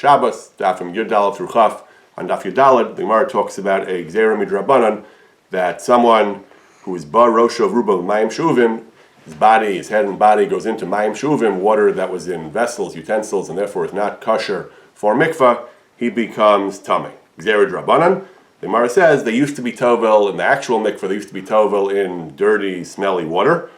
Shabbos, Daf Yudalad through Chaf. On Daf Yudalad, the Gemara talks about a Gzeira Midrabanan, that someone who is Bar Rosho of Ruba Mayim Shuvim, his head and body goes into Mayim Shuvim, water that was in vessels, utensils, and therefore is not kosher for mikvah, he becomes Tameh. Gzeira Drabanan, the Gemara says they used to be tovel in the actual mikvah, they used to be tovel in dirty, smelly water,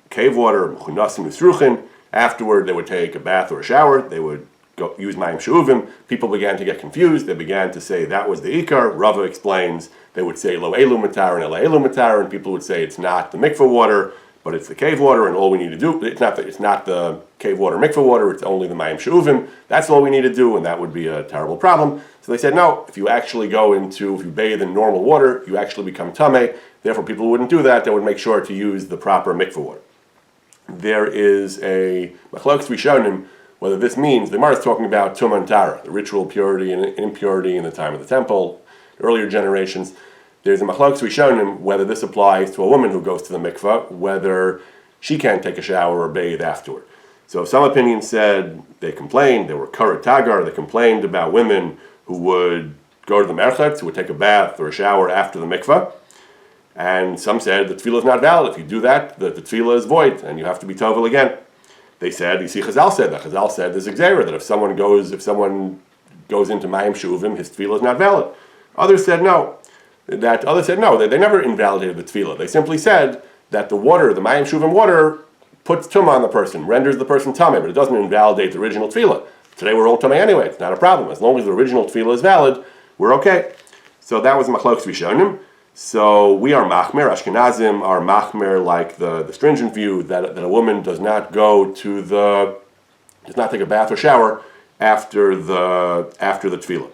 cave water, Mechunasim Yisruchin. Afterward, they would take a bath or a shower, they would go use Mayim Shuvim. People began to get confused, they began to say that was the Ikar. Rava explains, they would say Lo Elu Matar and Ela Elu Matar, and people would say it's not the mikvah water, but it's the cave water, and all we need to do, it's not the cave water, mikvah water, it's only the Mayim Shuvim. That's all we need to do, and that would be a terrible problem. So they said, no, if you bathe in normal water, you actually become Tameh. Therefore, people wouldn't do that, they would make sure to use the proper mikvah water. There is a Halachos Rishonim, whether this means, the Gemara is talking about Tumah and Tara, the ritual purity and impurity in the time of the temple, earlier generations. There's a Halachos Rishonim, whether this applies to a woman who goes to the mikvah, whether she can't take a shower or bathe afterward. So some opinions said they were Karat Tagar, they complained about women who would go to the merchetz, who would take a bath or a shower after the mikvah. And some said the tefillah is not valid. If you do that, the tefillah is void, and you have to be tovel again. They said, you see, Chazal said there's a gzeira, that if someone goes into Mayim Shuvim, his tefillah is not valid. Others said no. They never invalidated the tefillah. They simply said that the Mayim Shuvim water, puts tumah on the person, renders the person tameh, but it doesn't invalidate the original tefillah. Today we're all tameh anyway, it's not a problem. As long as the original tefillah is valid, we're okay. So that was Machlokes Rishonim. So we are machmer, Ashkenazim are machmer, like the stringent view that a woman does not take a bath or shower after the tefillah.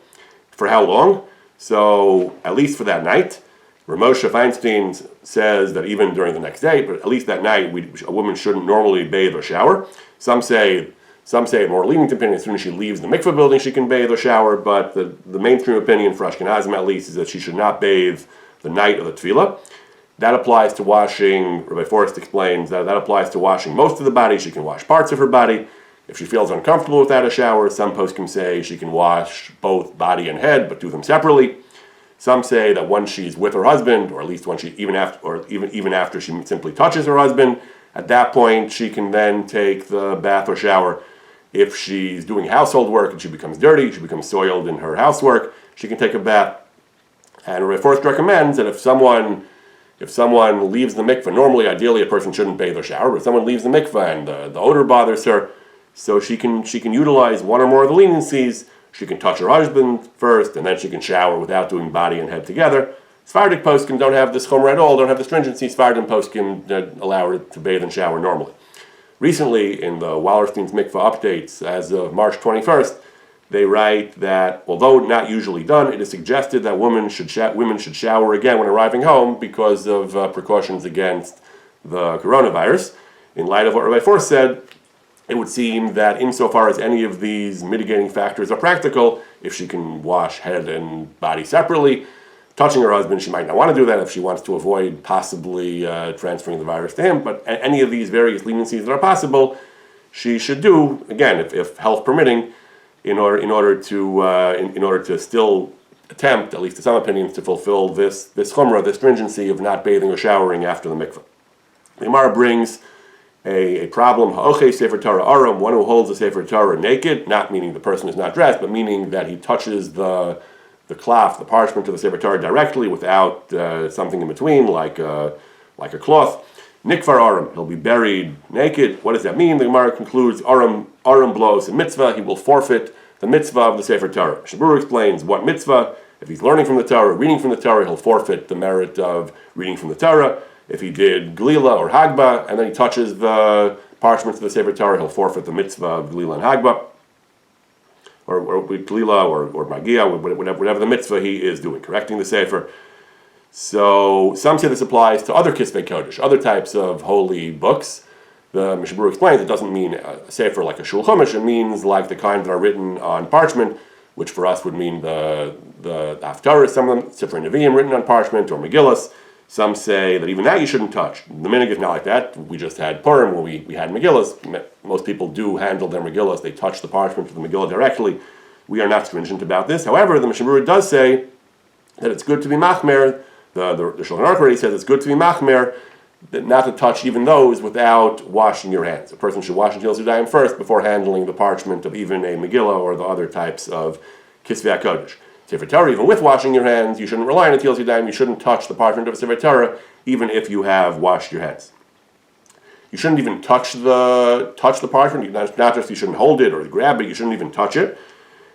For how long? So at least for that night. Ramosha Feinstein says that even during the next day, but at least that night, a woman shouldn't normally bathe or shower. Some say more lenient opinion, as soon as she leaves the mikveh building, she can bathe or shower. But the mainstream opinion for Ashkenazim, at least, is that she should not bathe the night of the tefillah. That applies to washing. Rabbi Forrest explains that applies to washing most of the body. She can wash parts of her body. If she feels uncomfortable without a shower, some poskim say she can wash both body and head, but do them separately. Some say that once she's with her husband, or at least even after she simply touches her husband, at that point she can then take the bath or shower. If she's doing household work and she becomes dirty, she becomes soiled in her housework, she can take a bath. And Rabbi Forrest recommends that if someone leaves the mikveh, normally, ideally, a person shouldn't bathe or shower, but if someone leaves the mikveh and the odor bothers her, so she can utilize one or more of the leniencies. She can touch her husband first, and then she can shower without doing body and head together. Sephardic poskim don't have this chumrah at all, don't have the stringency. Sephardic poskim allow her to bathe and shower normally. Recently, in the Wallerstein's mikveh updates, as of March 21st, they write that, although not usually done, it is suggested that women should shower again when arriving home because of precautions against the coronavirus. In light of what Rabbi Forrest said, it would seem that insofar as any of these mitigating factors are practical, if she can wash head and body separately, touching her husband, she might not want to do that if she wants to avoid possibly transferring the virus to him, but any of these various leniencies that are possible, she should do, again, if health permitting, in order to still attempt, at least to some opinions, to fulfill this chumrah, this stringency of not bathing or showering after the mikveh. The Gemara brings a problem, ha'oche sefer Torah aram, one who holds the sefer Torah naked, not meaning the person is not dressed, but meaning that he touches the cloth, the parchment of the sefer Torah directly without something in between, like a cloth. Nikvar aram, he'll be buried naked. What does that mean? The Gemara concludes, aram blows a mitzvah, he will forfeit the mitzvah of the sefer Torah. Shabur explains what mitzvah. If he's learning from the Torah, reading from the Torah, he'll forfeit the merit of reading from the Torah. If he did Glila or Hagba, and then he touches the parchment of the Sefer Torah, he'll forfeit the mitzvah of Glila and Hagba, or Glila or Magia, whatever the mitzvah he is doing, correcting the Sefer. So some say this applies to other Kisvei Kodesh, other types of holy books. The Mishabur explains it doesn't mean a Sefer like a Shul Chumash, it means like the kind that are written on parchment, which for us would mean the Haftarah, some of them, Sefer Nevi'im written on parchment, or Megillas. Some say that even that you shouldn't touch. The minhag is not like that. We just had Purim, where we had Megillas. Most people do handle their Megillas. They touch the parchment of the Megillah directly. we are not stringent about this. However, the Mishnah Berurah does say that it's good to be machmer. The Shulchan Aruch already says it's good to be machmer, that not to touch even those without washing your hands. A person should wash Netilas Yadayim first before handling the parchment of even a Megillah or the other types of Kisvei HaKodesh. Sefer Torah, even with washing your hands, you shouldn't rely on Netilas Yadayim. You shouldn't touch the parchment of a Sefer Torah, even if you have washed your hands. You shouldn't even touch the parchment. Not just you shouldn't hold it or grab it. You shouldn't even touch it.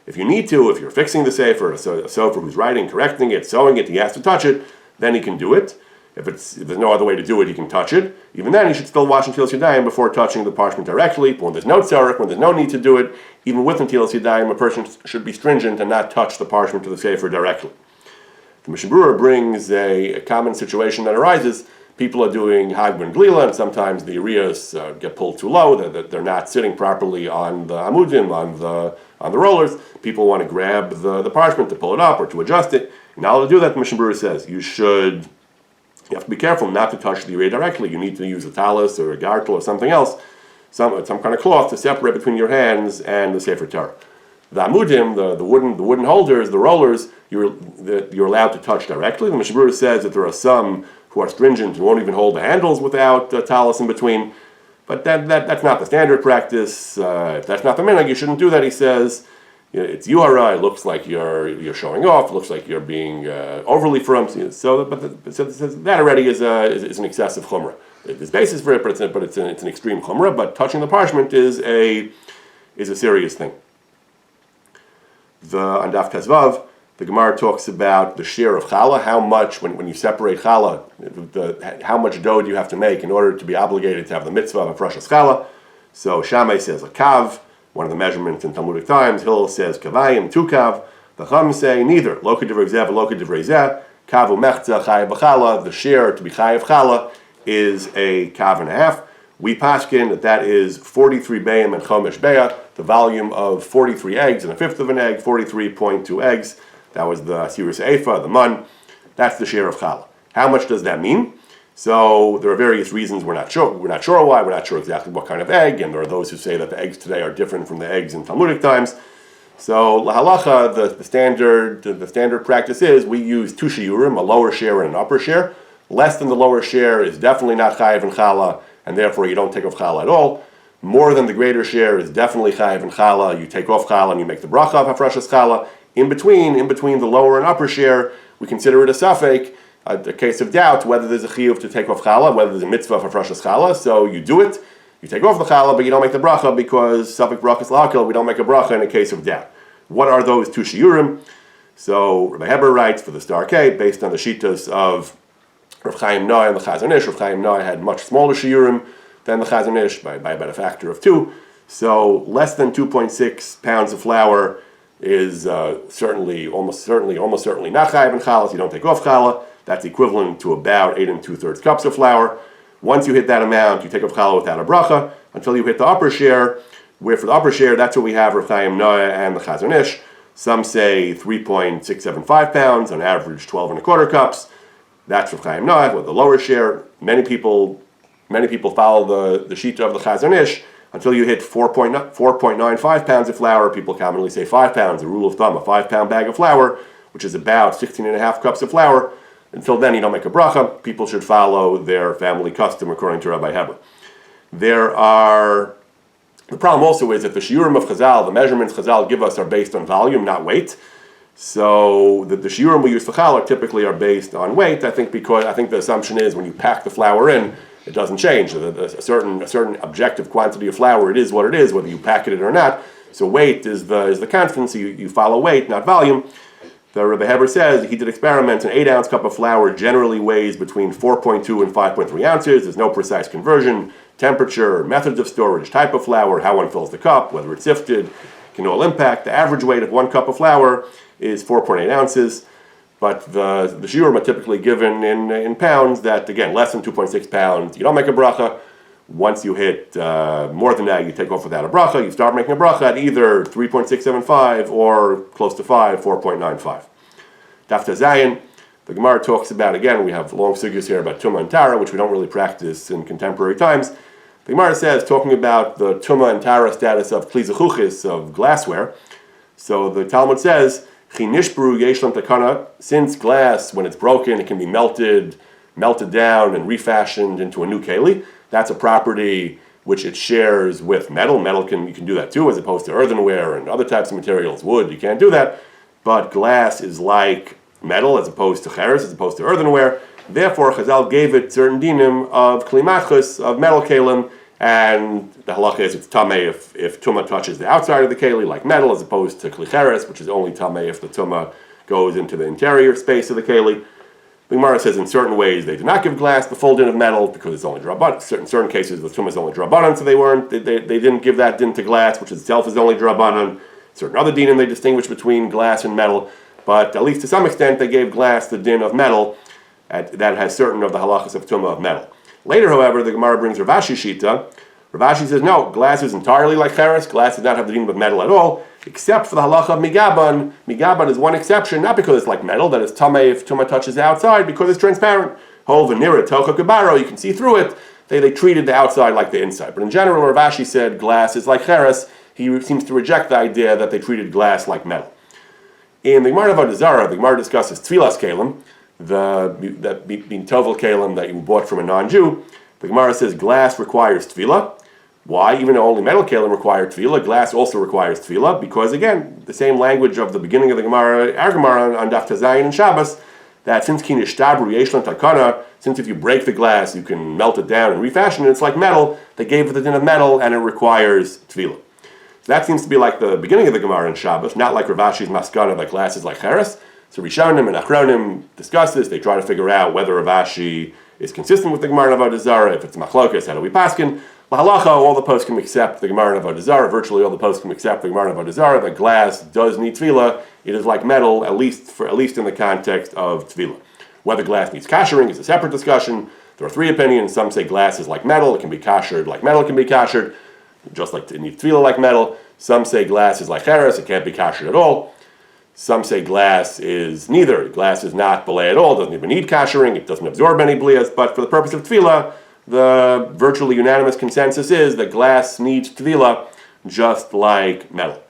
If you need to, if you're fixing the Sefer, a sofer who's writing, correcting it, sewing it, he has to touch it, then he can do it. If there's no other way to do it, he can touch it. Even then, he should still wash Netilas Yadayim before touching the parchment directly. When there's no tzarech, when there's no need to do it, even with Netilas Yadayim, a person should be stringent and not touch the parchment of the Sefer directly. The Mishnah Berurah brings a common situation that arises. People are doing Hagban and Glila, and sometimes the Uriyas get pulled too low. They're not sitting properly on the amudim, on the rollers. People want to grab the parchment to pull it up or to adjust it. And now to do that, the Mishnah Berurah says you have to be careful not to touch the Uriyah directly. You need to use a talis or a gartel or something else, some kind of cloth to separate between your hands and the Sefer Torah. The amudim, the wooden holders, the rollers, you're allowed to touch directly. The Mishnah Berurah says that there are some who are stringent and won't even hold the handles without talis in between. But that's not the standard practice. If that's not the minhag, you shouldn't do that. He says it's yuhara. It looks like you're showing off. It looks like you're being overly frum. So that already is an excessive chumrah. There's basis for it, but it's an extreme chumrah. But touching the parchment is a serious thing. On Daf Tezvav, the Gemara talks about the share of challah, how much, when you separate challah, how much dough do you have to make in order to be obligated to have the mitzvah of Afrashas challah. So Shammai says a kav, one of the measurements in Talmudic times. Hillel says kavayim, 2 kav. The Chum say neither. Loka divrei zeh, loka divrei zeh. Kav umechza chayav b'challah. The share to be chayav challah is a kav and a half. We paskin that is 43 bayim and chomesh beya, the volume of 43 eggs and a fifth of an egg, 43.2 eggs. That was the Sirus Eifa, the mun. That's the share of challah. How much does that mean? So there are various reasons we're not sure. We're not sure why. We're not sure exactly what kind of egg, and there are those who say that the eggs today are different from the eggs in Talmudic times. So lahalacha, the standard practice is we use 2 shiurim, a lower share and an upper share. Less than the lower share is definitely not chayiv and challah, and therefore you don't take off challah at all. More than the greater share is definitely chayiv and challah. You take off challah and you make the bracha of hafrashas challah. In between the lower and upper share, we consider it a safek, a case of doubt whether there's a chiyuv to take off challah, whether there's a mitzvah of hafrashas challah. So you do it, you take off the challah, but you don't make the bracha because safek brachas lahakil, we don't make a bracha in a case of doubt. What are those 2 shiurim? So Rabbi Heber writes for the Star K, based on the shitas of Rav Chaim Noah and the Chazon Ish. Rav Chaim Noah had much smaller shiurim than the Chazon Ish by about a factor of 2. So less than 2.6 pounds of flour is almost certainly not chayav and challah. You don't take off challah. That's equivalent to about 8 2/3 cups of flour. Once you hit that amount, you take off challah without a bracha until you hit the upper share. Where for the upper share, that's what we have Rav Chaim Noah and the Chazon Ish. Some say 3.675 pounds, on average 12 1/4 cups. That's Rav Chaim Noah with the lower share. Many people follow the shita of the Chazon Ish. Until you hit 4.95 pounds of flour, people commonly say 5 pounds, the rule of thumb, a 5-pound bag of flour, which is about 16.5 cups of flour. Until then, you don't make a bracha. People should follow their family custom according to Rabbi Heber. The problem also is that the shiurim of Chazal, the measurements Chazal give us are based on volume, not weight. So the shiurim we use for challah typically are based on weight. I think the assumption is when you pack the flour in, it doesn't change. A certain objective quantity of flour, it is what it is, whether you packet it or not. So weight is the constant, so you follow weight, not volume. The Rebbe Heber says he did experiments. An 8-ounce cup of flour generally weighs between 4.2 and 5.3 ounces. There's no precise conversion, temperature, methods of storage, type of flour, how one fills the cup, whether it's sifted, can all impact. The average weight of 1 cup of flour is 4.8 ounces. But the shiurim are typically given in pounds. That, again, less than 2.6 pounds, you don't make a bracha. Once you hit more than that, you take off without a bracha. You start making a bracha at either 3.675 or close to 5, 4.95. Daf Zayin, the Gemara talks about, again, we have long sugyas here about tumah and tara, which we don't really practice in contemporary times. The Gemara says, talking about the tumah and tara status of kli zechuchis, of glassware. So the Talmud says, since glass, when it's broken, it can be melted down and refashioned into a new keli. That's a property which it shares with metal. You can do that too, as opposed to earthenware and other types of materials. Wood, you can't do that. But glass is like metal, as opposed to cheres, as opposed to earthenware. Therefore, Chazal gave it certain dinim of klimachus, of metal kalim, and the halacha is it's tameh if tumah touches the outside of the keli, like metal, as opposed to klicheres, which is only tameh if the tumah goes into the interior space of the keli. The Gemara says in certain ways they did not give glass the full din of metal because it's only drabanan. In certain cases the tumah is only drabanan, so they didn't give that din to glass, which itself is only drabanan. Certain other dinim they distinguish between glass and metal, but at least to some extent they gave glass the din of metal that has certain of the halachos of tumah of metal. Later, however, the Gemara brings Rav Ashi Shita. Rav Ashi says, no, glass is entirely like cheres. Glass does not have the din of metal at all, except for the halacha of migaban. Migaban is one exception, not because it's like metal, that is tameh if tumah touches the outside, because it's transparent. Hol v'nira tocha kabaro, you can see through it. They treated the outside like the inside. But in general, Rav Ashi said glass is like cheres. He seems to reject the idea that they treated glass like metal. In the Gemara of Avodah Zarah, the Gemara discusses tfilas kalim, the being tovel kalim that you bought from a non-Jew. The Gemara says glass requires tefillah. Why? Even though only metal kalim require tefillah, glass also requires tefillah, because again, the same language of the beginning of the Gemara, our Gemara on Daf Shabbos and Shabbos, that since kinishtabru yeshlan takana, since if you break the glass, you can melt it down and refashion it, it's like metal, they gave it the din of metal, and it requires tefillah. So that seems to be like the beginning of the Gemara in Shabbos, not like Rav Ashi's maskana that glass is like cheres. So Rishonim and Achronim discuss this. They try to figure out whether Rav Ashi is consistent with the Gemara of Avodah Zarah. If it's machlokas, how do we paskin? Lahalacha, all the poskim accept the Gemara of Avodah Zarah. Virtually all the poskim accept the Gemara of Avodah Zarah. That glass does need tefillah. It is like metal, at least in the context of tefillah. Whether glass needs kashering is a separate discussion. There are three opinions. Some say glass is like metal. It can be kashered like metal can be kashered, just like it needs tefillah like metal. Some say glass is like cheres. It can't be kashered at all. Some say glass is neither. Glass is not balei at all, doesn't even need kashering, it doesn't absorb any blias, but for the purpose of tefillah, the virtually unanimous consensus is that glass needs tefillah just like metal.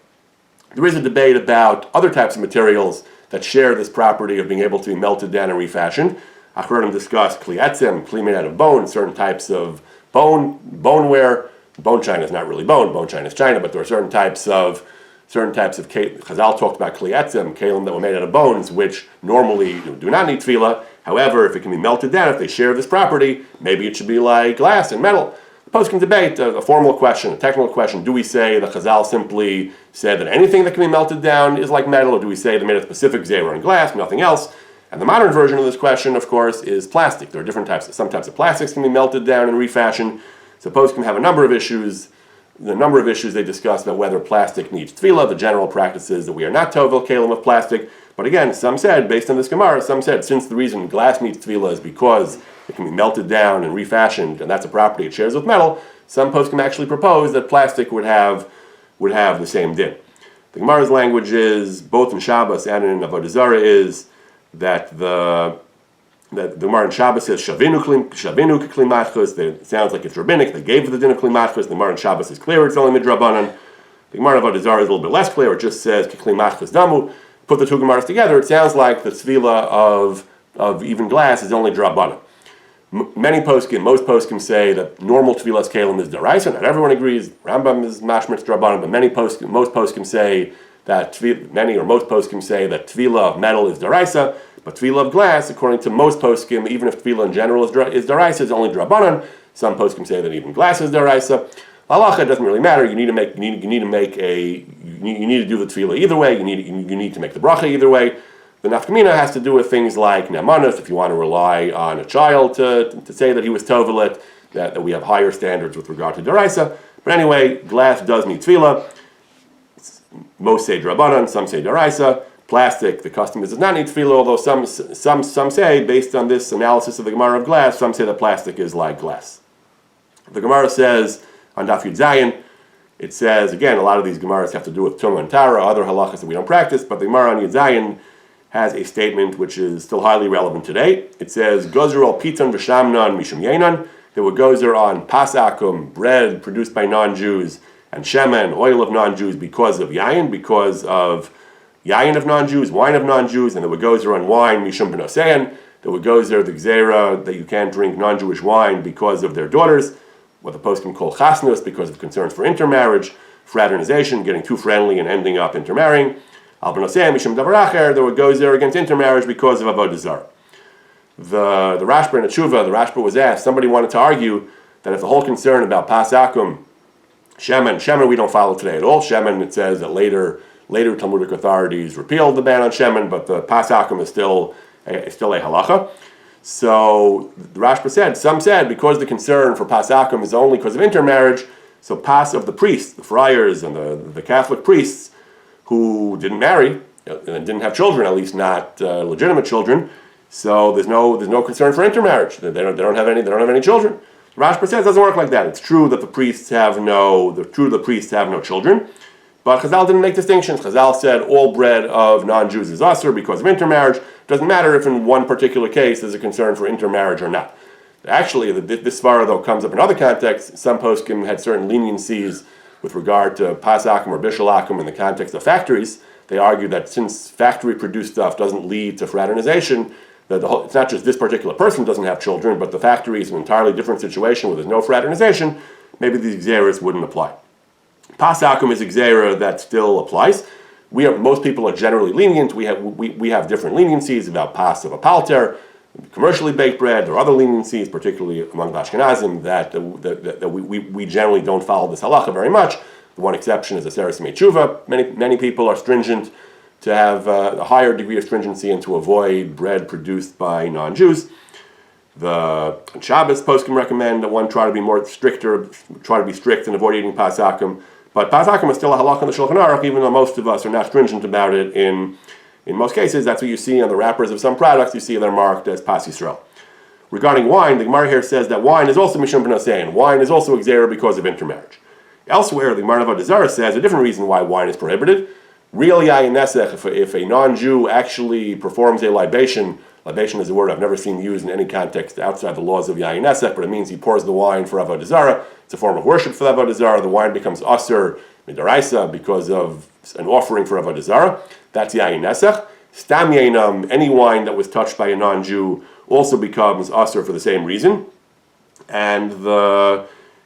There is a debate about other types of materials that share this property of being able to be melted down and refashioned. Achronim discuss kli etzem, kli made out of bone, certain types of boneware. Bone china is not really bone china is china, but there are certain types of Chazal talked about kli etzem, kalim that were made out of bones, which normally do not need tefillah. However, if it can be melted down, if they share this property, maybe it should be like glass and metal. The poskim debate, a formal question, a technical question, do we say that Chazal simply said that anything that can be melted down is like metal, or do we say they made a specific zera in glass, nothing else? And the modern version of this question, of course, is plastic. There are different types. Some types of plastics can be melted down and refashioned. So poskim have a number of issues. The number of issues they discuss about whether plastic needs tefillah. The general practice is that we are not tovel kalim of plastic. But again, some said, based on this Gemara, since the reason glass needs tefillah is because it can be melted down and refashioned, and that's a property it shares with metal, some poskim actually propose that plastic would have the same din. The Gemara's language is, both in Shabbos and in Avodah Zarah, is that the Gemara in Shabbos says shavinu klimachos. It sounds like it's rabbinic. They gave the din of klimachos. The Gemara in Shabbos is clear; it's only midrabanan. The Gemara of Avodah Zarah is a little bit less clear. It just says klimachos damu. Put the two Gemaras together, it sounds like the tefillah of even glass is only drabanan. Most poskim say that normal tefillas kalim is deraisa. Not everyone agrees. Rambam is mashmitz drabanan, but most poskim say that most poskim say that tefillah of metal is deraisa. But tefillah of glass, according to most poskim, even if tefillah in general is deraisa, is only drabanan. Some poskim say that even glass is deraisa. Halacha doesn't really matter. You need to do the tefillah either way. You need to make the bracha either way. The nafkamina has to do with things like ne'amanos. If you want to rely on a child to say that he was tovelet, that we have higher standards with regard to deraisa. But anyway, glass does need tefillah. Most say drabanan, some say deraisa. Plastic, the custom does not need tefillah, although some say, based on this analysis of the Gemara of glass, some say that plastic is like glass. The Gemara says, on Daf Yud Zayin, it says, again, a lot of these Gemaras have to do with Tumah and Tara, other halachas that we don't practice, but the Gemara on Yud Zayin has a statement which is still highly relevant today. It says, Gozer al pitan v'shamnan mishum yenan. There were gozer on pasakum, bread produced by non-Jews, and shemen, oil of non-Jews, because of yayin, because of yayin of non-Jews, wine of non-Jews, and the gozer on wine, mishum b'nosein. The gozer, the gzera, that you can't drink non-Jewish wine because of their daughters, what the poskim call chasnus, because of concerns for intermarriage, fraternization, getting too friendly and ending up intermarrying. Al b'nosein, mishum davar acher, the gozer against intermarriage because of avodah zarah. The Rashba in the Tshuva, the Rashba was asked, somebody wanted to argue that if the whole concern about pas akum, shemen we don't follow today at all. Shemen, it says that later Talmudic authorities repealed the ban on shemen, but the pas akum is still a halacha. So the Rashba said, some said because the concern for pas akum is only because of intermarriage, so pas of the priests, the friars and the Catholic priests who didn't marry and didn't have children, at least not legitimate children. So there's no concern for intermarriage. They don't have any children. Rashba says it doesn't work like that. It's true that the priests have no children, but Chazal didn't make distinctions. Chazal said all bread of non-Jews is usher because of intermarriage. It doesn't matter if in one particular case there's a concern for intermarriage or not. Actually, this svara though comes up in other contexts. Some poskim had certain leniencies with regard to pas akum or bishul akum in the context of factories. They argued that since factory-produced stuff doesn't lead to fraternization, it's not just this particular person doesn't have children, but the factory is an entirely different situation where there's no fraternization. Maybe these gzeras wouldn't apply. Pas akum is a gzera that still applies. Most people are generally lenient. We have different leniencies about pas of a palter, commercially baked bread. There are other leniencies, particularly among the Ashkenazim, that we generally don't follow this halacha very much. The one exception is a seres tshuva. Many people are stringent, to have a higher degree of stringency and to avoid bread produced by non-Jews. The Shabbos poskim recommend that one try to be strict and avoid eating pas akum. But pas akum is still a halach in the Shulchan Aruch, even though most of us are not stringent about it. In most cases, that's what you see on the wrappers of some products. You see they're marked as pas Yisrael. Regarding wine, the Gemara here says that wine is also mishum b'nosein. Wine is also a gzera because of intermarriage. Elsewhere, the Gemara of Avodah Zarah says a different reason why wine is prohibited. Real yayin nesech, if a non-Jew actually performs a libation is a word I've never seen used in any context outside the laws of yayin nesech, but it means he pours the wine for avodah zarah. It's a form of worship for avodah zarah. The wine becomes aser midaraisa because of an offering for avodah zarah. That's yayin nesech. Stam yainam, any wine that was touched by a non-Jew, also becomes aser for the same reason, and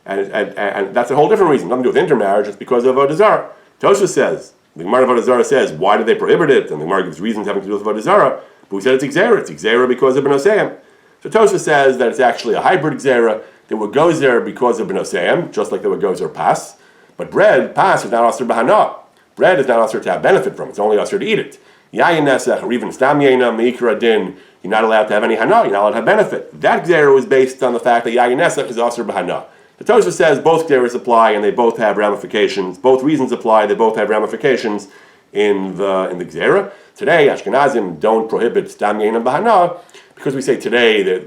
that's a whole different reason. Nothing to do with intermarriage. It's because of avodah zarah. Tosha says. The Gemara of Avodah Zarah says, why did they prohibit it? And the Gemara gives reasons having to do with Avodah Zarah. But we said it's Gzera. It's Gzera because of B'noseim. So Tosha says that it's actually a hybrid Gzera. They would go there because of B'noseim, just like they would go there pas. But bread, pas, is not Asr B'hana. Bread is not Asr to have benefit from. It's only Asr to eat it. Yayin Nesech, or even Stam Yainam, Meikra Din, you're not allowed to have any Hana. You're not allowed to have benefit. That Gzera was based on the fact that Yayin Nesech is Asr B'hana. The Tosha says both gzeras apply and they both have ramifications. Both reasons apply. They both have ramifications in the gzera. Today, Ashkenazim don't prohibit stam yainam b'hana because we say today they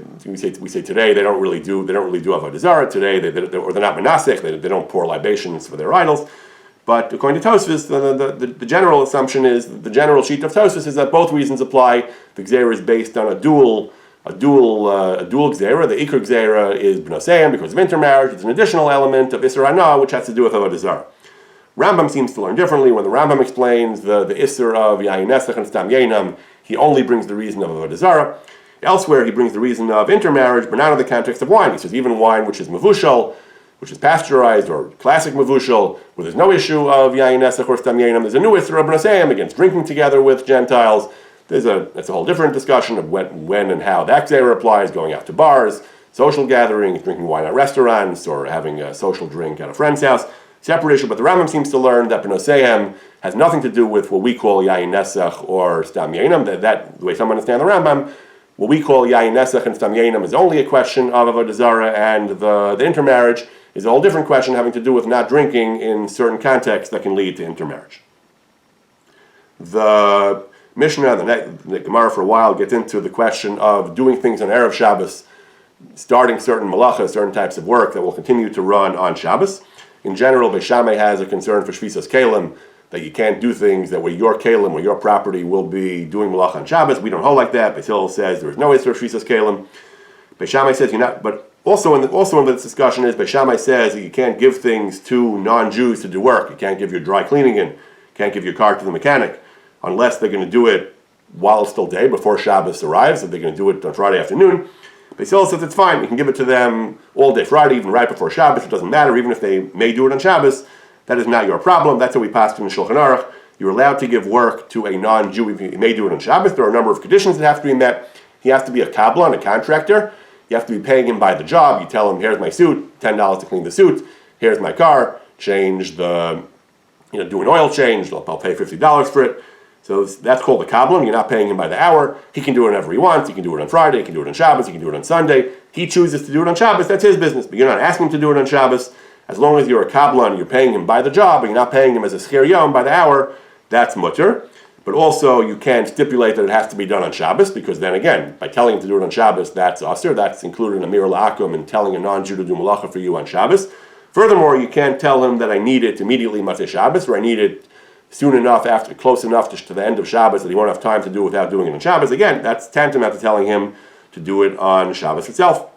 don't really do avodah zarah today. Or they're not menasech. They don't pour libations for their idols. But according to Tosfos, the general assumption is the general sheet of Tosfos is that both reasons apply. The gzera is based on a dual gzera. The ikar gzera is b'noseim because of intermarriage. It's an additional element of isser hana, which has to do with avodah zarah. Rambam seems to learn differently. When the Rambam explains the isser of yayin nesech and stam yainam, he only brings the reason of avodah zarah. Elsewhere, he brings the reason of intermarriage, but not in the context of wine. He says even wine which is mavushal, which is pasteurized or classic mavushal, where there's no issue of yayin nesech or stam yainam, there's a new isser of b'noseim against drinking together with Gentiles. That's a whole different discussion of when and how that gzera applies, going out to bars, social gatherings, drinking wine at restaurants, or having a social drink at a friend's house. Separate issue, but the Rambam seems to learn that b'noseim has nothing to do with what we call yayin nesech or stam yainam. That the way some understand the Rambam, what we call yayin nesech and stam yainam is only a question of avodah zarah, and the intermarriage is a whole different question having to do with not drinking in certain contexts that can lead to intermarriage. The Mishnah, the Gemara for a while gets into the question of doing things on Erev Shabbos, starting certain malachas, certain types of work that will continue to run on Shabbos. In general, Beis Shammai has a concern for Shvisas Kalim, that you can't do things that where your Kalim or your property will be doing malach on Shabbos. We don't hold like that. Beis Hillel says there is no issur of Shvisas Kalim. Beis Shammai says you're not, but Also in this discussion is, Beis Shammai says that you can't give things to non-Jews to do work. You can't give your dry cleaning in, can't give your car to the mechanic, unless they're going to do it while it's still day, before Shabbos arrives, if they're going to do it on Friday afternoon. Beis Hillel says it's fine, you can give it to them all day Friday, even right before Shabbos, it doesn't matter, even if they may do it on Shabbos, that is not your problem. That's how we passed in the Shulchan Aruch. You're allowed to give work to a non-Jew, he may do it on Shabbos. There are a number of conditions that have to be met. He has to be a kabbalah, a contractor. You have to be paying him by the job. You tell him, here's my suit, $10 to clean the suit, here's my car, change the, do an oil change, I'll pay $50 for it. So that's called a kabbalah. You're not paying him by the hour. He can do it whenever he wants. He can do it on Friday, he can do it on Shabbos, he can do it on Sunday. He chooses to do it on Shabbos, that's his business. But you're not asking him to do it on Shabbos. As long as you're a kabbalah and you're paying him by the job, and you're not paying him as a schir yom by the hour, that's mutter. But also you can't stipulate that it has to be done on Shabbos, because then again, by telling him to do it on Shabbos, that's asur. That's included in Amir La'akum and telling a non-Jew to do malacha for you on Shabbos. Furthermore, you can't tell him that I need it immediately Matzei Shabbos, or I need it soon enough, close enough to the end of Shabbos that he won't have time to do it without doing it on Shabbos. Again, that's tantamount to telling him to do it on Shabbos itself.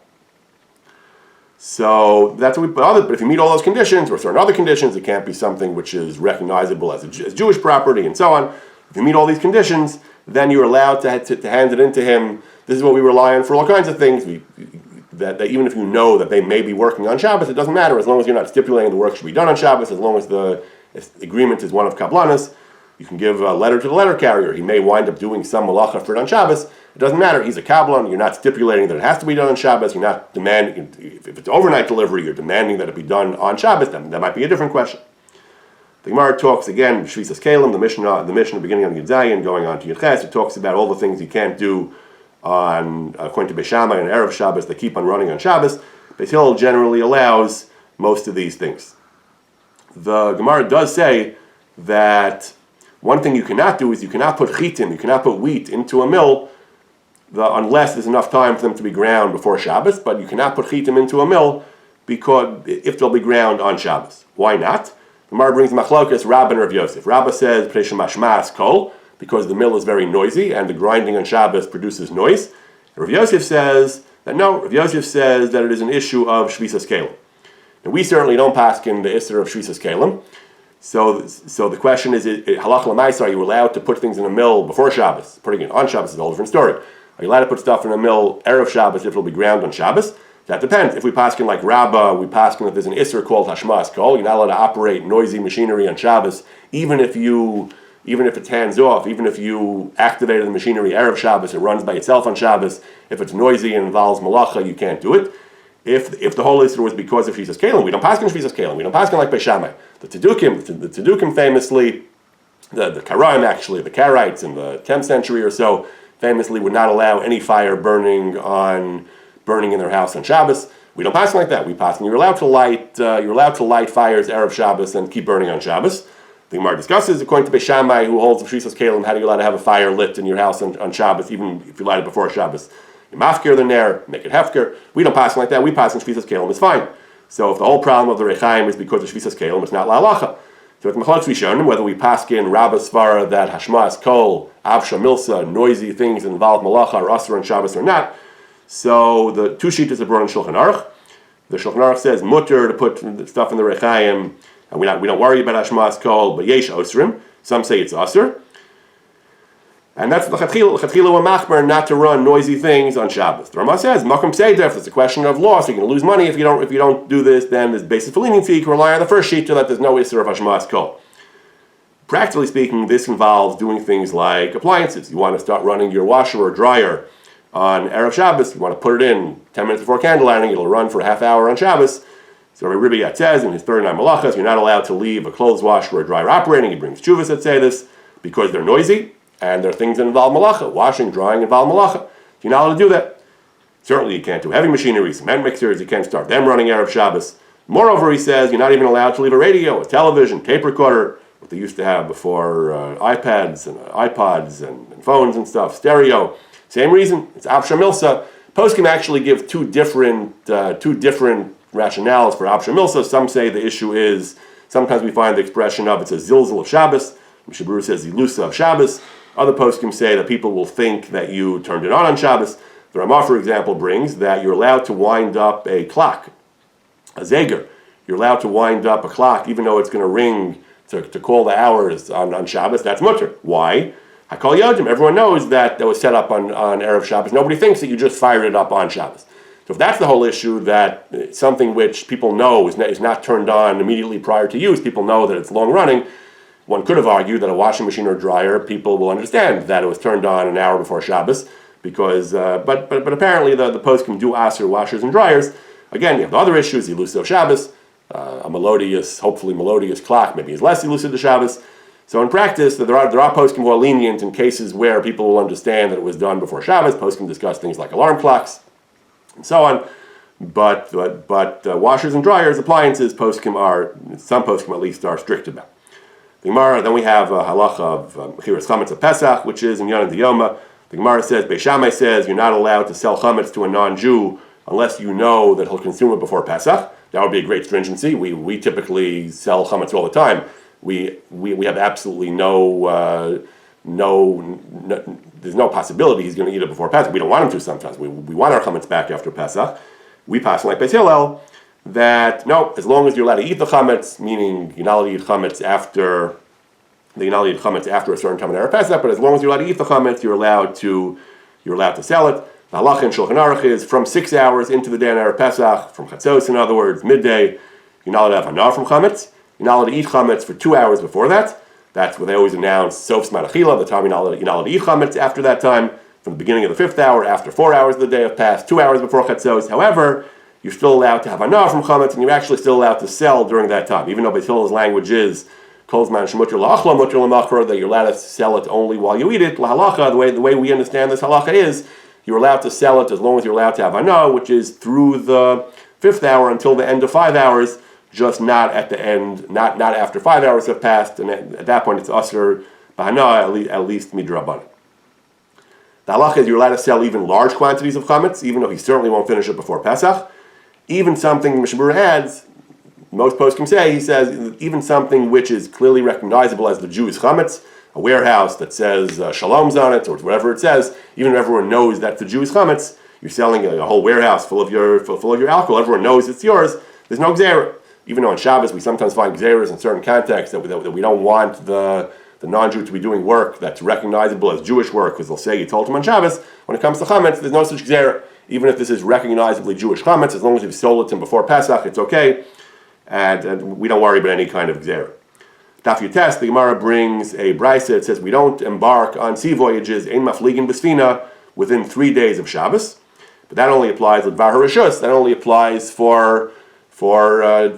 So that's what we put other. But if you meet all those conditions, or certain other conditions, it can't be something which is recognizable as Jewish property and so on. If you meet all these conditions, then you're allowed to hand it into him. This is what we rely on for all kinds of things. That even if you know that they may be working on Shabbos, it doesn't matter as long as you're not stipulating the work should be done on Shabbos. As long as the agreement is one of kablanas, you can give a letter to the letter carrier. He may wind up doing some malacha for it on Shabbos. It doesn't matter. He's a kablan. You're not stipulating that it has to be done on Shabbos. You're not demanding, if it's overnight delivery, you're demanding that it be done on Shabbos. Then that might be a different question. The Gemara talks again, Shvisas Kalim, the Mishnah beginning on Yud Zayin, going on to Yud Ches. It talks about all the things you can't do according to Beis Shammai and Erev Shabbos. They keep on running on Shabbos. Beis Hillel generally allows most of these things. The Gemara does say that one thing you cannot do is you cannot put chitim, you cannot put wheat into a mill unless there's enough time for them to be ground before Shabbos, but you cannot put chitim into a mill because if they'll be ground on Shabbos. Why not? The Gemara brings Machlokas, Rabbah and Rav Yosef. Rabbah says, Mashmas kol, because the mill is very noisy and the grinding on Shabbos produces noise. Rav Yosef says that no, Rav Yosef says that it is an issue of Shvisas Kalim. And we certainly don't paskin the Isser of Shvisas Kalim. So the question is, halacha l'maisa, are you allowed to put things in a mill before Shabbos? Putting it on Shabbos is a whole different story. Are you allowed to put stuff in a mill Erev Shabbos if it'll be ground on Shabbos? That depends. If we paskin like Rabbah, we paskin that there's an Isser called Hashmas Kol. You're not allowed to operate noisy machinery on Shabbos, even if it's hands off, even if you activated the machinery Erev Shabbos, it runs by itself on Shabbos. If it's noisy and involves malacha, you can't do it. If the whole Isser was because of Shvisas Kalim, we don't paskin Shvisas Kalim. We don't paskin like Beis Shammai. The Tzedukim famously, the Karaim actually, the Karaites in the 10th century or so, famously would not allow any fire burning in their house on Shabbos. We don't pass like that. We pass, and you're allowed to light fires Erev Shabbos and keep burning on Shabbos. The Gemara discusses, according to Beis Shammai, who holds the Shvisas Kalim, how do you allowed to have a fire lit in your house on Shabbos, even if you light it before Shabbos? You mafkir the ner, make it hefker. We don't pass like that. We pass in Shvisas Kalim. It's fine. So if the whole problem of the Rechaim is because of Shvisas Kalim, it's not la'alacha. So it's Machlokes Rishonim, whether we paskin Rabbah Svara that Hashmas Kol, Avsha Milsa, noisy things that involve malacha or Asr and Shabbos or not. So the two sheetas are brought in Shulchan Aruch. The Shulchan Aruch says mutter to put stuff in the Rechaim, and we don't worry about Hashmas Kol, but Yesh Osrim. Some say it's Asr. And that's the Chatchila wa Machmer, not to run noisy things on Shabbos. The Ramah says, Makom Seidef, it's a question of loss. You're going to lose money if you don't do this, then there's basis for leniency. You can rely on the first sheet to that there's no Isser of Hashmas Kol. Practically speaking, this involves doing things like appliances. You want to start running your washer or dryer on Erev Shabbos. You want to put it in 10 minutes before candle lighting. It'll run for a half hour on Shabbos. So Rabbi Yat says in his 39 malachas, you're not allowed to leave a clothes washer or dryer operating. He brings tshuvas that say this because they're noisy. And there are things that involve malacha. Washing, drying involve malacha. You're not allowed to do that. Certainly you can't do heavy machinery, cement mixers, you can't start them running Erev Shabbos. Moreover, he says, you're not even allowed to leave a radio, a television, tape recorder, what they used to have before iPads and iPods and phones and stuff, stereo. Same reason, it's Avsha Milsa. Poskim actually give two different rationales for Avsha Milsa. Some say the issue is, sometimes we find the expression of it's a zilzal of Shabbos. Mishabur says zilusa of Shabbos. Other poskim say that people will think that you turned it on Shabbos. The Ramah, for example, brings that you're allowed to wind up a clock, a zeger. You're allowed to wind up a clock even though it's going to ring to call the hours on Shabbos. That's mutter. Why? Hakol Yodim. Everyone knows that was set up on Erev Shabbos. Nobody thinks that you just fired it up on Shabbos. So if that's the whole issue, that something which people know is not turned on immediately prior to use, people know that it's long running, one could have argued that a washing machine or dryer, people will understand that it was turned on an hour before Shabbos, because but apparently the poskim do aser washers and dryers. Again, you have the other issues, elusive Shabbos, a hopefully melodious clock maybe is less elusive to Shabbos. So in practice, there are poskim who are lenient in cases where people will understand that it was done before Shabbos. Poskim discuss things like alarm clocks and so on. But washers and dryers, appliances, some poskim at least are strict about. The Gemara, then we have a halacha of Chiras Chametz of Pesach, which is in Yana Diyoma. The Gemara says, Beis Shammai says, you're not allowed to sell chametz to a non-Jew unless you know that he'll consume it before Pesach. That would be a great stringency. We typically sell chametz all the time. We have absolutely no, there's no possibility he's going to eat it before Pesach. We don't want him to sometimes. We want our chametz back after Pesach. We pass like Beis Hillel, that no, as long as you're allowed to eat the chametz, meaning you're not allowed to eat chametz after a certain time in Erev Pesach, but as long as you're allowed to eat the chametz, you're allowed to sell it. The halacha in Shulchan Aruch is from 6 hours into the day on Erev Pesach, from chatzos, in other words, midday, you're not allowed to have hanah from chametz. You're not allowed to eat chametz for 2 hours before that. That's what they always announce, sof zman achila, the time you're not allowed to eat chametz after that time, from the beginning of the 5th hour, after 4 hours of the day have passed, 2 hours before chatzos. However, you're still allowed to have hanah from chametz, and you're actually still allowed to sell during that time, even though Beis Hillel's language is kol zman shemuter la'achla muter l'machar, that you're allowed to sell it only while you eat it. Lahalacha, the way we understand this halacha is, you're allowed to sell it as long as you're allowed to have hanah, which is through the 5th hour until the end of 5 hours, just not at the end, not after 5 hours have passed, and at that point it's asur b'hanah, at least midrabanan. The halacha is you're allowed to sell even large quantities of chametz, even though he certainly won't finish it before Pesach. Even something Mishnah Berurah adds, most poskim say, he says, even something which is clearly recognizable as the Jewish chametz, a warehouse that says shalom's on it, or whatever it says, even if everyone knows that's the Jewish chametz, you're selling a whole warehouse full of your alcohol, everyone knows it's yours, there's no gzera. Even though on Shabbos we sometimes find gzeras in certain contexts that we don't want the non-Jew to be doing work that's recognizable as Jewish work, because they'll say you told him on Shabbos. When it comes to chametz, there's no such gzera. Even if this is recognizably Jewish chametz, as long as you've sold it to him before Pesach, it's okay, and we don't worry about any kind of gzera. Daf Yutes, the Gemara brings a brisa. It says we don't embark on sea voyages in mafligin b'sfina within 3 days of Shabbos, but that only applies with Dvar Harishus. That only applies for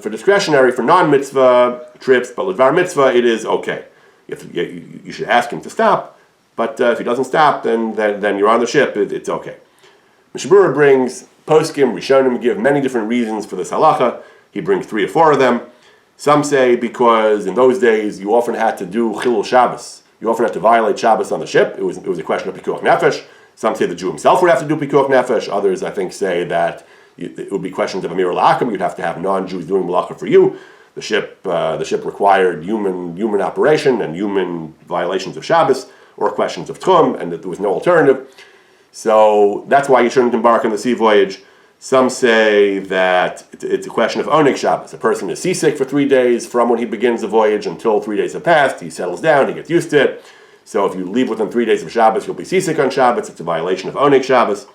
discretionary, for non-mitzvah trips, but with Dvar Mitzvah it is okay. You should ask him to stop, but if he doesn't stop, then you're on the ship. It's okay. Mishnah Berurah brings poskim, Rishonim give many different reasons for this halacha. He brings 3 or 4 of them. Some say because in those days you often had to do chilul Shabbos. You often had to violate Shabbos on the ship. It was a question of pikuach nefesh. Some say the Jew himself would have to do pikuach nefesh. Others, I think, say that it would be questions of amir la'akim. You'd have to have non-Jews doing malacha for you. The ship required human operation and human violations of Shabbos, or questions of tchum, and that there was no alternative. So that's why you shouldn't embark on the sea voyage. Some say that it's a question of onik Shabbos. A person is seasick for 3 days from when he begins the voyage until 3 days have passed. He settles down, he gets used to it. So if you leave within 3 days of Shabbos, you'll be seasick on Shabbos. It's a violation of onik Shabbos.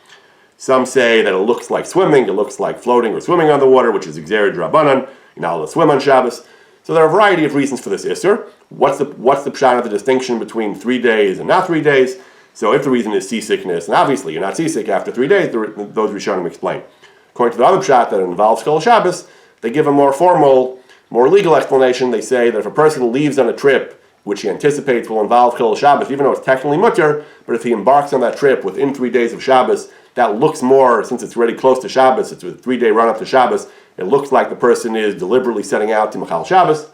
Some say that it looks like swimming, it looks like floating or swimming on the water, which is Gzera D'Rabbanan. You're not allowed to swim on Shabbos. So there are a variety of reasons for this Isser. What's the pshat of the distinction between 3 days and not 3 days? So if the reason is seasickness, and obviously you're not seasick after 3 days, those Rishonim explain. According to the other pshat that involves Chol Shabbos, they give a more formal, more legal explanation. They say that if a person leaves on a trip which he anticipates will involve Chol Shabbos, even though it's technically mutter, but if he embarks on that trip within 3 days of Shabbos, that looks more, since it's already close to Shabbos, it's a 3-day run up to Shabbos, it looks like the person is deliberately setting out to Machal Shabbos.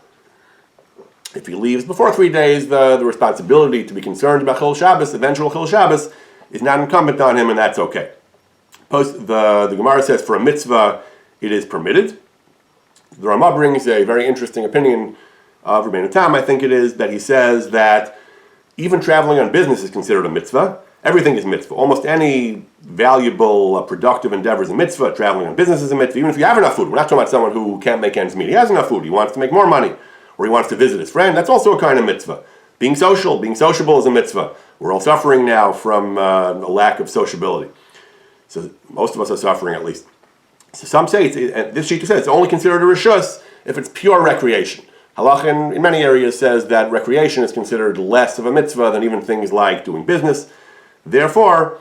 If he leaves before 3 days, the responsibility to be concerned about Chol Shabbos, eventual Chol Shabbos, is not incumbent on him, and that's okay. The Gemara says for a mitzvah, it is permitted. The Ramah brings a very interesting opinion of Rabbeinu Tam, I think it is, that he says that even traveling on business is considered a mitzvah, Everything is mitzvah. Almost any valuable, productive endeavor is a mitzvah. Traveling on business is a mitzvah. Even if you have enough food. We're not talking about someone who can't make ends meet. He has enough food. He wants to make more money. Or he wants to visit his friend. That's also a kind of mitzvah. Being sociable is a mitzvah. We're all suffering now from a lack of sociability. So most of us are suffering, at least. So some say, this Shita says, it's only considered a rishus if it's pure recreation. Halach in many areas says that recreation is considered less of a mitzvah than even things like doing business. Therefore,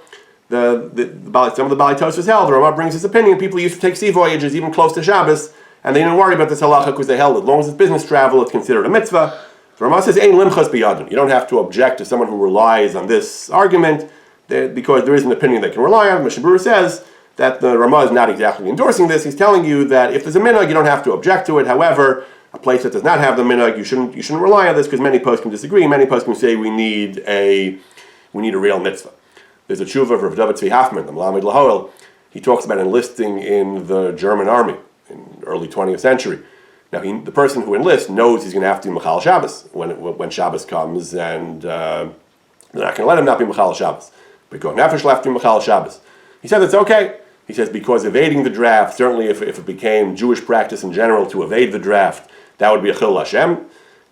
some of the Bali Tosfos held, the Rama brings his opinion, people used to take sea voyages even close to Shabbos, and they didn't worry about this halacha because they held as long as it's business travel, it's considered a mitzvah. The Rama says, Ein limchas biyadin. You don't have to object to someone who relies on this argument, because there is an opinion they can rely on. Mishnah Berurah says that the Rama is not exactly endorsing this. He's telling you that if there's a minhag, you don't have to object to it. However, a place that does not have the minhag, you shouldn't rely on this, because many poskim disagree. Many poskim say we need a real mitzvah. There's a tshuva of Rav David Tzvi Hoffman, the Melamed Lahoel. He talks about enlisting in the German army in the early 20th century. Now, the person who enlists knows he's going to have to be Mechal Shabbos when Shabbos comes, and they're not going to let him not be Mechal Shabbos. But Pikuach Nefesh left to be Mechal Shabbos. He says it's okay. He says because evading the draft, certainly if it became Jewish practice in general to evade the draft, that would be a Chil Hashem.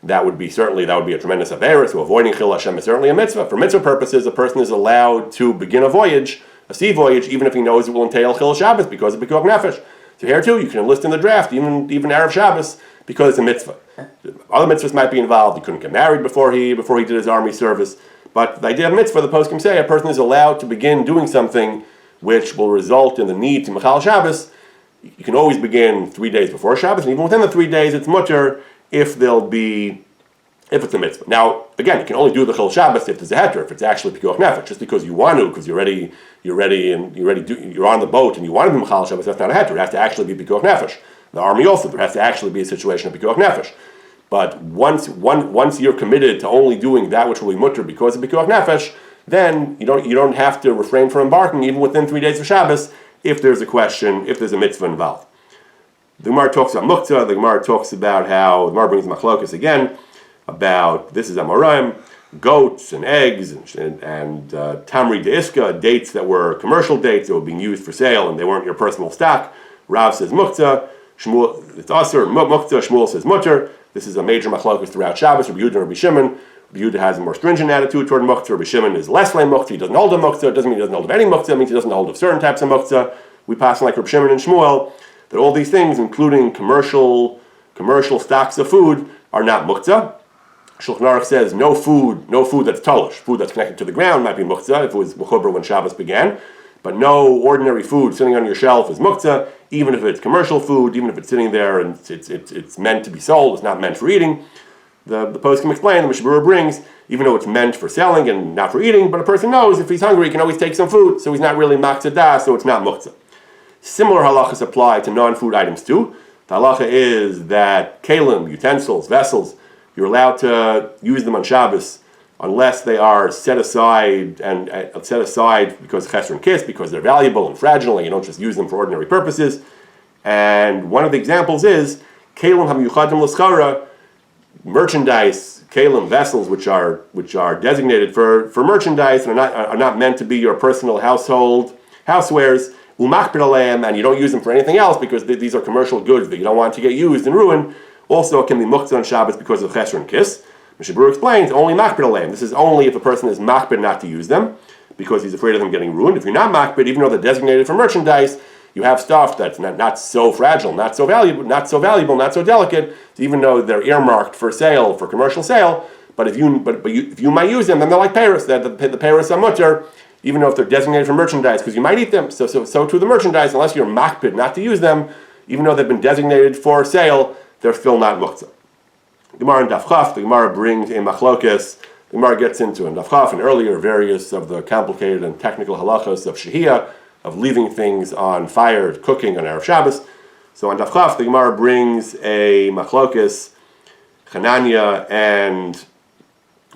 That would be a tremendous avera. So avoiding Chil Hashem is certainly a mitzvah. For mitzvah purposes, a person is allowed to begin a sea voyage, even if he knows it will entail Chil Shabbos because of Pikuach Nefesh. So here too, you can enlist in the draft, even Erev Shabbos, because it's a mitzvah. Other mitzvahs might be involved. He couldn't get married before he did his army service. But the idea of mitzvah, the poskim say, a person is allowed to begin doing something which will result in the need to Mechal Shabbos. You can always begin 3 days before Shabbos, and even within the 3 days, it's mutter if it's a mitzvah. Now, again, you can only do the Chil Shabbos if there's a heter, if it's actually Pikuach Nefesh. Just because you want to, because you're on the boat and you want to be Mechal Shabbos, that's not a heter. It has to actually be Pikuach Nefesh. The army also, there has to actually be a situation of Pikuach Nefesh. But once you're committed to only doing that which will be mutter because of Pikuach Nefesh, then you don't have to refrain from embarking even within 3 days of Shabbos if there's a mitzvah involved. The Gemara talks about muktzah. The Gemara talks about how the Gemara brings machlokas again about this is amoraim, goats and eggs and tamri deiska, dates that were commercial dates that were being used for sale and they weren't your personal stock. Rav says muktzah, Shmuel it's aser muktzah. Shmuel says mutter. This is a major machlokas throughout Shabbos. Rabbi Yehuda and Rabbi Shimon. Rabbi Yehuda has a more stringent attitude toward muktzah. Rabbi Shimon is less like muktzah. He doesn't hold of muktzah. It doesn't mean he doesn't hold of any muktzah. It means he doesn't hold of certain types of muktzah. We pass on like Rabbi Shimon and Shmuel that all these things, including commercial stocks of food, are not muktzah. Shulchan Aruch says no food that's tolish, food that's connected to the ground might be muktzah if it was mechuber when Shabbos began, but no ordinary food sitting on your shelf is muktzah, even if it's commercial food, even if it's sitting there and it's meant to be sold, it's not meant for eating. The poskim explain, the Mishnah Berurah brings, even though it's meant for selling and not for eating, but a person knows if he's hungry he can always take some food, so he's not really makzadah, so it's not muktzah. Similar halachas apply to non-food items too. The halacha is that kalim, utensils, vessels, you're allowed to use them on Shabbos unless they are set aside because chesed and kis, because they're valuable and fragile, and you don't just use them for ordinary purposes. And one of the examples is kalim hamiyuchadim l'schara, merchandise, kalim, vessels which are designated for merchandise and are not meant to be your personal household housewares. And you don't use them for anything else because these are commercial goods that you don't want to get used and ruined. Also, it can be muktzah on Shabbos because of chesed and kis. Mishnah Berurah explains only makbid aleim. This is only if a person is makbid not to use them because he's afraid of them getting ruined. If you're not makbid, even though they're designated for merchandise, you have stuff that's not so fragile, not so valuable, not so delicate. So even though they're earmarked for sale, for commercial sale, but if you might use them, then they're like paris. The paris are mutter, even though if they're designated for merchandise, because you might eat them. So to the merchandise, unless you're makbid not to use them, even though they've been designated for sale, they're still not muktzah. Gemara in Daf Chaf, the Gemara brings a machlokes. The Gemara gets into in Daf Chaf and earlier various of the complicated and technical halachos of shehiyah, of leaving things on fire, cooking on Erev Shabbos. So on Daf Chaf, the Gemara brings a machlokes, Chananya and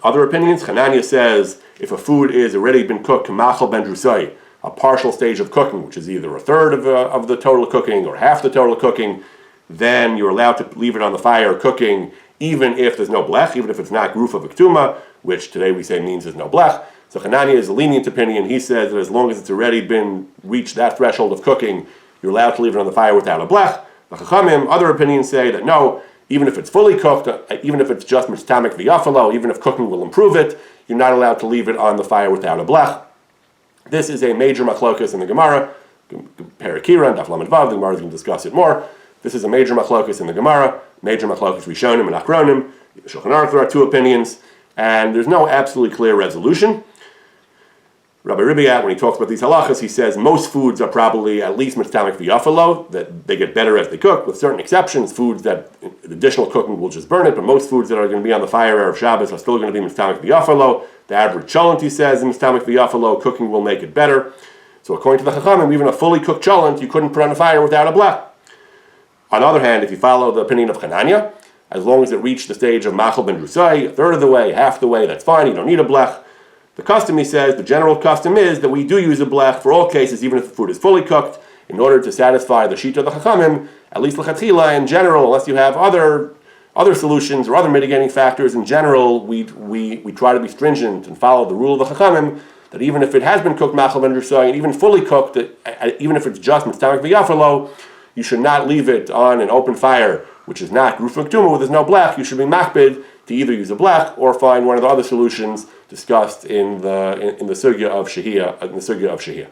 other opinions. Chananya says if a food is already been cooked, kamachal ben drusai, a partial stage of cooking, which is either a third of the total cooking or half the total cooking, then you're allowed to leave it on the fire cooking, even if there's no blech, even if it's not gruf of a ketuma, which today we say means there's no blech. So Hanania is a lenient opinion. He says that as long as it's already been reached that threshold of cooking, you're allowed to leave it on the fire without a blech. The Chachamim, other opinions say that no, even if it's fully cooked, even if it's just mitztamek v'yafalo, even if cooking will improve it, you're not allowed to leave it on the fire without a blech. This is a major machlokas in the Gemara. Perakira and Daf Lamed Vav, the Gemara is going to discuss it more. This is a major machlokas in the Gemara, major machlokas Rishonim and Achronim. Shulchan Aruch, there are two opinions, and there's no absolutely clear resolution. Rabbi Ribiat, when he talks about these halachas, he says most foods are probably at least mitztamek v'yafalo, that they get better as they cook, with certain exceptions. Foods that additional cooking will just burn it, but most foods that are going to be on the fire of Shabbos are still going to be mitztamek v'yafalo. The average cholent, he says, in mitztamek v'yafalo, cooking will make it better. So according to the Chachamim, even a fully cooked cholent, you couldn't put on the fire without a blech. On the other hand, if you follow the opinion of Hanania, as long as it reached the stage of machal ben drusai, a third of the way, half the way, that's fine, you don't need a blech. The custom, he says, the general custom is that we do use a blech for all cases, even if the food is fully cooked, in order to satisfy the shita of the Chachamim, at least l'chatchila, in general, unless you have other solutions or other mitigating factors. In general, we try to be stringent and follow the rule of the Chachamim, that even if it has been cooked machal ben drusai, and even fully cooked, even if it's just mitztamek v'yafalo, you should not leave it on an open fire, which is not gruf m'ktuma, where there's no blech. You should be makbid to either use a blech or find one of the other solutions discussed in the sugya of shehiyah.